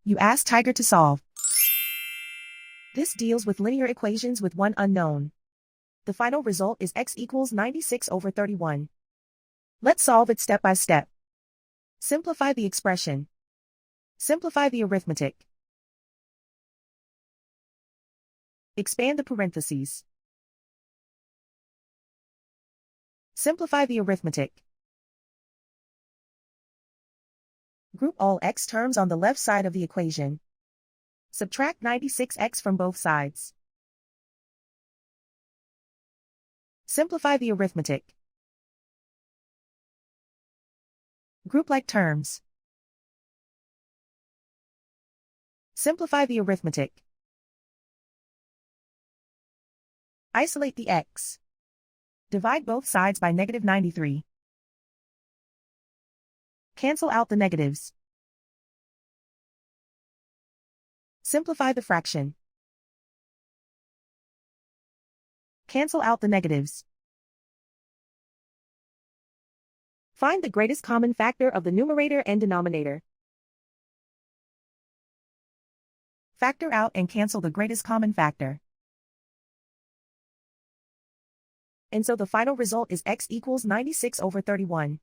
You ask Tiger to solve. This deals with linear equations with one unknown. The final result is x equals 96/31. Let's solve it step by step. Simplify the expression. Simplify the arithmetic. Expand the parentheses. Simplify the arithmetic. Group all x terms on the left side of the equation. Subtract 96x from both sides. Simplify the arithmetic. Group like terms. Simplify the arithmetic. Isolate the x. Divide both sides by -93. Cancel out the negatives. Simplify the fraction. Cancel out the negatives. Find the greatest common factor of the numerator and denominator. Factor out and cancel the greatest common factor. And so the final result is x equals 96/31.